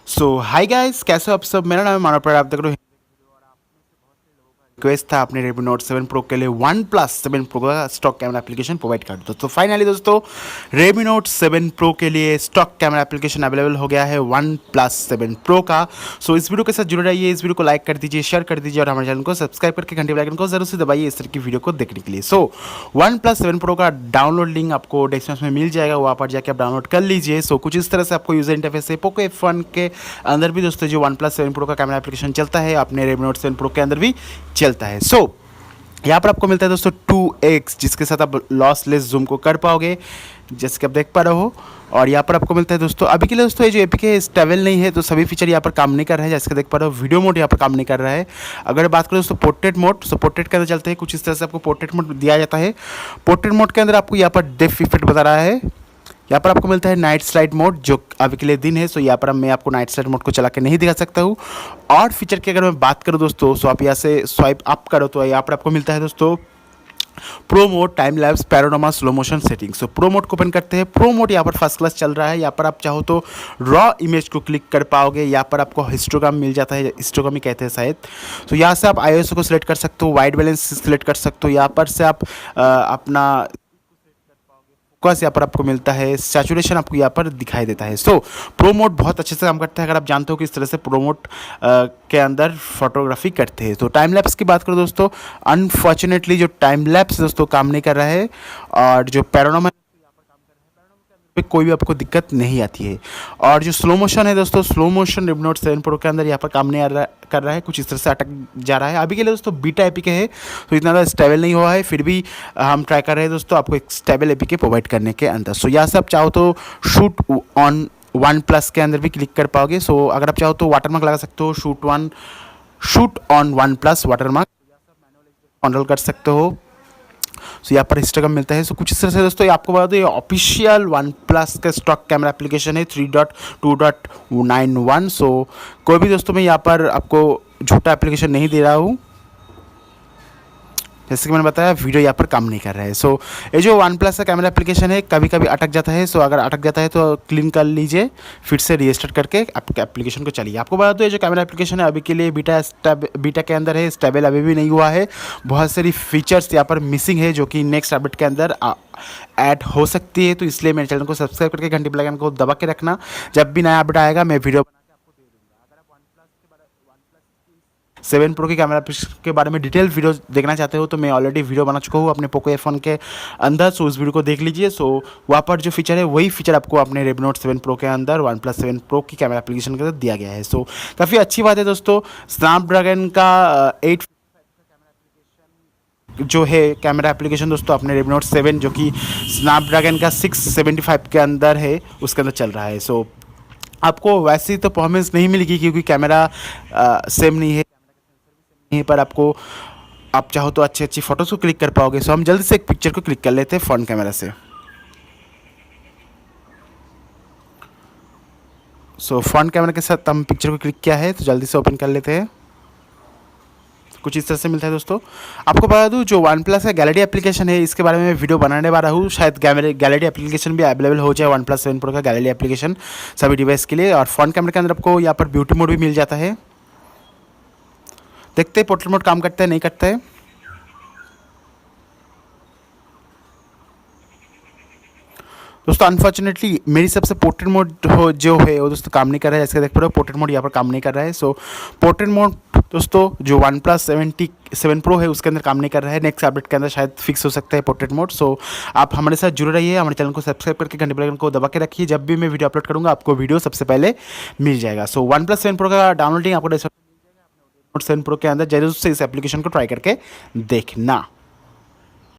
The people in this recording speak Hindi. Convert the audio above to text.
सो हाय गाइस, कैसे हो आप सब। मेरा नाम है मानव पर, आप देख रहे हो रिक्वेस्ट था अपने Redmi Note 7 Pro के लिए OnePlus 7 Pro का स्टॉक कैमरा एप्लीकेशन प्रोवाइड कर दो। तो फाइनली दोस्तों Redmi Note 7 Pro के लिए स्टॉक कैमरा एप्लीकेशन अवेलेबल हो गया है OnePlus 7 Pro का। सो इस वीडियो के साथ जुड़े रहिए, इस वीडियो को लाइक कर दीजिए, शेयर कर दीजिए और हमारे चैनल को सब्सक्राइब करके घंटे बेल आइकन को जरूर से दबाइए इस तरह की वीडियो को देखने के लिए। सो OnePlus 7 Pro का डाउनलोड लिंक आपको डिस्क्रिप्शन में मिल जाएगा, वहाँ पर जाकर आप डाउनलोड कर लीजिए। सो कुछ इस तरह से आपको यूजर इंटरफेस है। Poco F1 के अंदर भी दोस्तों जो OnePlus 7 Pro का कैमरा एप्लीकेशन चलता है, अपने Redmi Note 7 Pro के अंदर भी चलता है। सो यहाँ पर आपको मिलता है दोस्तों 2x, जिसके साथ आप लॉसलेस जूम को कर पाओगे, जैसे कि आप देख पा रहे हो। और यहाँ पर आपको मिलता है दोस्तों, अभी के लिए दोस्तों ये जो APK है स्टेबल नहीं है, तो सभी फीचर यहाँ पर काम नहीं कर रहा है, जैसे कि देख पा रहे हो। वीडियो मोड यहाँ पर काम नहीं कर रहा है। अगर बात करें दोस्तों पोर्ट्रेट मोड, तो पोर्ट्रेट के अंदर चलते हैं, कुछ इस तरह से आपको पोर्ट्रेट मोड दिया जाता है। पोर्ट्रेट मोड के अंदर आपको यहाँ पर डेप्थ इफेक्ट बता रहा है। यहाँ पर आपको मिलता है नाइट स्लाइड मोड, जो अभी के लिए दिन है। सो यहाँ पर मैं आपको नाइट स्लाइड मोड को चला के नहीं दिखा सकता हूँ। और फीचर की अगर मैं बात करूँ दोस्तों, सो आप यहाँ से स्वाइप अप करो तो यहाँ पर आपको मिलता है दोस्तों pro mode, time lapse, panorama, slow motion setting. सो प्रो मोड को ओपन करते हैं। प्रो मोड यहाँ पर फर्स्ट क्लास चल रहा है। यहाँ पर आप चाहो तो रॉ इमेज को क्लिक कर पाओगे। यहाँ पर आपको हिस्टोग्राम मिल जाता है, हिस्टोग्राम ही कहते हैं शायद। तो यहाँ से आप आईओएस को सिलेक्ट कर सकते हो, वाइट बैलेंस सिलेक्ट कर सकते हो। यहाँ पर से आप अपना फोकस यहाँ पर आपको मिलता है, सैचुरेशन आपको यहाँ पर दिखाई देता है। सो प्रो मोड बहुत अच्छे से काम करता है, अगर आप जानते हो कि इस तरह से प्रो मोड के अंदर फोटोग्राफी करते हैं। तो टाइम लैप्स की बात करो दोस्तों, अनफॉर्चुनेटली जो टाइम लैप्स दोस्तों काम नहीं कर रहा है। और जो पैनोरामा पे कोई भी आपको दिक्कत नहीं आती है। और जो स्लो मोशन है दोस्तों, slow motion Redmi Note 7 Pro के अंदर यहाँ पर काम नहीं कर रहा है, कुछ इस तरह से अटक जा रहा है। अभी के लिए दोस्तों बीटा APK है, तो इतना ज़्यादा स्टेबल नहीं हुआ है, फिर भी हम ट्राई कर रहे हैं दोस्तों आपको एक स्टेबल APK प्रोवाइड करने के अंदर। सो यहाँ से आप चाहो तो शूट ऑन OnePlus के अंदर भी क्लिक कर पाओगे। सो अगर आप चाहो तो वाटरमार्क लगा सकते हो, shoot on OnePlus watermark control कर सकते हो। सो यहाँ पर हिस्टोग्राम मिलता है। सो कुछ इस तरह से दोस्तों आपको बता दो, ये ऑफिशियल OnePlus का स्टॉक कैमरा एप्लीकेशन है 3.2.91। सो कोई भी दोस्तों मैं यहाँ पर आपको झूठा एप्लीकेशन नहीं दे रहा हूँ, जैसे कि मैंने बताया वीडियो यहाँ पर काम नहीं कर रहा है। सो ये जो OnePlus का कैमरा एप्लीकेशन है कभी कभी अटक जाता है। सो अगर अटक जाता है तो क्लीन कर लीजिए, फिर से रीस्टार्ट करके आपके एप्लीकेशन को चलिए। आपको बता दो ये जो कैमरा एप्लीकेशन है अभी के लिए बीटा के अंदर है, स्टेबल अभी भी नहीं हुआ है। बहुत सारी फीचर्स यहाँ पर मिसिंग है, जो कि नेक्स्ट अपडेट के अंदर ऐड हो सकती है। तो इसलिए मेरे चैनल को सब्सक्राइब करके घंटी बेल आइकन को दबा के रखना, जब भी नया अपडेट आएगा मैं वीडियो 7 Pro की कैमरा के बारे में डिटेल वीडियो देखना चाहते हो तो मैं ऑलरेडी वीडियो बना चुका हूँ अपने Poco F1 के अंदर। सो उस वीडियो को देख लीजिए। सो वहाँ पर जो फीचर है वही फीचर आपको अपने Redmi Note 7 Pro के अंदर OnePlus 7 Pro की कैमरा एप्लीकेशन के अंदर दिया गया है। सो काफ़ी अच्छी बात है दोस्तों। स्नैपड्रैगन का 8 जो है कैमरा एप्लीकेशन दोस्तों अपने Redmi Note 7 जो कि स्नैपड्रैगन का 675 के अंदर है, उसके अंदर चल रहा है। सो आपको वैसी तो परफॉर्मेंस नहीं मिलेगी क्योंकि कैमरा सेम नहीं है, यहीं पर आपको आप चाहो तो अच्छी अच्छी फ़ोटोज़ को क्लिक कर पाओगे। सो हम जल्दी से एक पिक्चर को क्लिक कर लेते हैं फ्रंट कैमरा से। सो फ्रंट कैमरा के साथ हम पिक्चर को क्लिक किया है, तो जल्दी से ओपन कर लेते हैं। कुछ इस तरह से मिलता है दोस्तों। आपको बता दूं जो OnePlus का गैलरी एप्लीकेशन है, इसके बारे में वीडियो बनाने वाला हूँ। शायद गैलरी एप्लीकेशन भी अवेलेबल हो जाए, OnePlus 7 Pro का गैलरी एप्लीकेशन सभी डिवाइस के लिए। और फ्रंट कैमरे के अंदर आपको यहाँ पर ब्यूटी मोड भी मिल जाता है। देखते हैं पोर्ट्रेट मोड काम करता है नहीं करता है। दोस्तों अनफॉर्चुनेटली मेरी सबसे पोर्ट्रेट मोड जो है वो दोस्तों काम नहीं कर रहा है, जैसे देख पा रहे हो पोर्ट्रेट मोड यहाँ पर काम नहीं कर रहा है। सो पोर्ट्रेट मोड दोस्तों जो OnePlus 7 Pro है उसके अंदर काम नहीं कर रहा है, नेक्स्ट अपडेट के अंदर शायद फिक्स हो सकता है पोर्ट्रेट मोड। सो आप हमारे साथ जुड़े रहिए, हमारे चैनल को सब्सक्राइब करके घंटे बेल आइकन को दबा के रखिए, जब भी मैं वीडियो अपलोड करूँगा आपको वीडियो सबसे पहले मिल जाएगा। सो OnePlus 7 Pro का डाउनलोडिंग आपको Redmi Note 7 Pro के अंदर जरूर से इस एप्लीकेशन को ट्राई करके देखना।